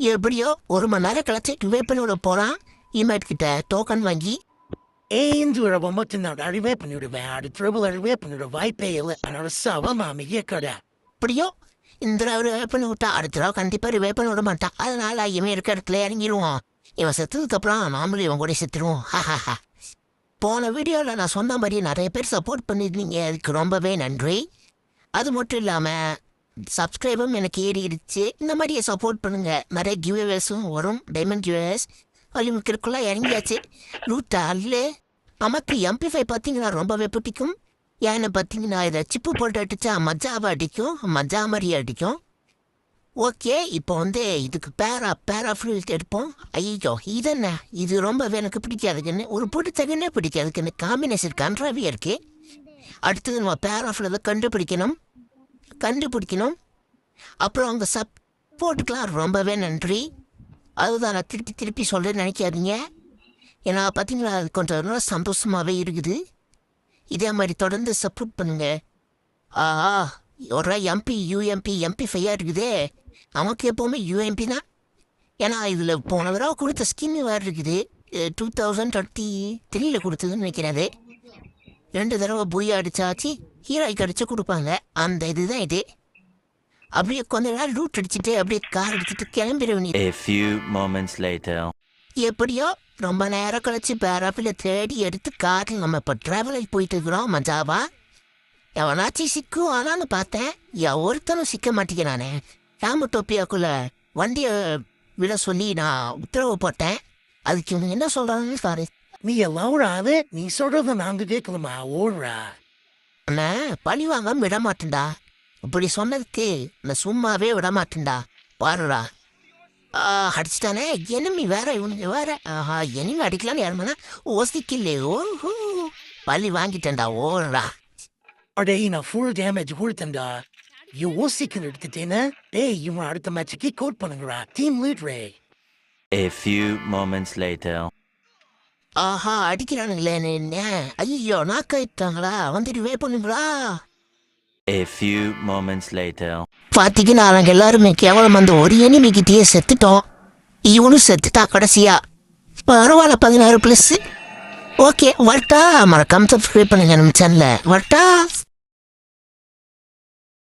எப்படியோ 1 மணி நேரம் கழிச்சு ரிவைப்பனோட போகிறான். இமேட் கிட்ட டோக்கன் வாங்கி ஏந்து மட்டும் நான் அறிவே பண்ணிவிடுவேன். அது ட்ரிபிள் அறிவே பண்ணிவிட வாய்ப்பே இல்லை. அதோட சவமாமி இயக்கட எப்படியோ இந்த ரிவை பண்ணி விட்டா அடுத்த தடவை கண்டிப்பாக ரிவை பண்ண விட மாட்டான். அதனால இவன் இருக்க இடத்துல இறங்கிடுவான். இவன் செத்ததுக்கப்புறம் நாமளும் இவன் கூட செத்துருவோம். ஹஹா. போன வீடியோவில் நான் சொன்ன மாதிரி நிறைய பேர் சப்போர்ட் பண்ணியிருந்தீங்க. அதுக்கு ரொம்பவே நன்றி. அது மட்டும் இல்லாமல் சப்ஸ்கிரைபும் எனக்கு ஏறிடுச்சு. இந்த மாதிரியே சப்போர்ட் பண்ணுங்கள். நிறைய கிவ்அவேஸும் வரும். Diamond giveaways வலிமுக்கிற்குள்ளே இறங்கியாச்சு. லூட்டா அல்ல நமக்கு MP5 பார்த்தீங்கன்னா ரொம்பவே பிடிக்கும். ஏன்னு பார்த்தீங்கன்னா இதை சிப்பு போட்டு அடித்தா மஜாவை அடிக்கும். மஜா மாதிரியே அடிக்கும். ஓகே, இப்போ இதுக்கு பேரா ஃப்ளூயிட் எடுப்போம். ஐயோ இதென்ன இது ரொம்பவே எனக்கு பிடிக்காதுக்குன்னு ஒரு பிடிச்சதுன்னே பிடிக்காதுக்குன்னு காம்பினேஷன் கன்றாவே இருக்குது. அடுத்தது நம்ம பேராஃபில் கண்டுபிடிக்கணும். அப்புறம் அவங்க சப்போர்ட்டுக்கெலாம் ரொம்பவே நன்றி. அதுதான் நான் திருப்பி சொல்ல நினைக்காதீங்க. ஏன்னா பார்த்தீங்களா அது கொஞ்சம் சந்தோஷமாகவே இருக்குது. இதே மாதிரி தொடர்ந்து சப்போர்ட் பண்ணுங்க. ஒரு MP5 இருக்குதே. நமக்கு எப்போவுமே UMP தான். ஏன்னா இதில் போன தடவை கொடுத்த ஸ்கின் வேறு இருக்குது. 2023 கொடுத்ததுன்னு நினைக்கிறது. 2 தடவை புரியா அடிச்சாச்சு. ஹீரோய்க்கு அடிச்சு கொடுப்பாங்க. அந்த இதுதான் இது. அப்படியே கொஞ்ச நேரம் ரூட் அடிச்சுட்டு அப்படியே கார் அடிச்சுட்டு கிளம்பிட வேண்டியது. எப்படியோ ரொம்ப நேரம் கழிச்சு பேராப்பில் தேடி எடுத்து காரில் நம்ம இப்போ ட்ராவலில் போயிட்டு இருக்கிறோம். மஜாவா எவனாச்சும் சிக்கும் ஆனான்னு பார்த்தேன். ஒருத்தனும் சிக்க மாட்டேங்கிறானே. ராமடோப்பியாக்குள்ள வண்டியை விட சொல்லி நான் உத்தரவு போட்டேன். அதுக்கு இவங்க என்ன சொல்கிறாங்கன்னு சாரு. நீ எல்லாம் நீ சொல்றத நான் கேட்கலாமா? ஓடுறா அண்ணா பழி வாங்காம விட மாட்டேன்டா. இப்படி சொன்னதுக்கு நான் சும்மாவே விட மாட்டேன்டா. பாருடா அடிச்சிட்டானே. எனிமி வேற இவனுங்க வேற. எனிமி அடிக்கலான்னு யாருமானா ஓசிக்கல. ஓஹோ பழி வாங்கிட்டேன்டா. ஓடுறா. அடே நான் ஃபுல் டேமேஜ் கொடுத்தேன்டா. யோசிக்கணும் எடுத்துட்டேன்னு. டேய் இவன் அடுத்த மேட்சுக்கு கோட் பண்ணுங்கடா. டீம் லீடரே. அடிக்கிறானுங்களே என்ன. ஐயோ நாக்காயிட்டாங்களா? வந்துட்டு பண்ணுங்களா? பாத்தீங்கன்னா நாங்க எல்லாருமே கேவலம் அந்த ஒரு எனிமிக்கிட்டே செத்துட்டோம். இவனும் செத்துட்டா கடைசியா. பரவாயில்ல 16+. ஓகே வரட்டா. மறக்காம சப்ஸ்கிரைப் பண்ணுங்க நம்ம சேனலை. வரட்டா.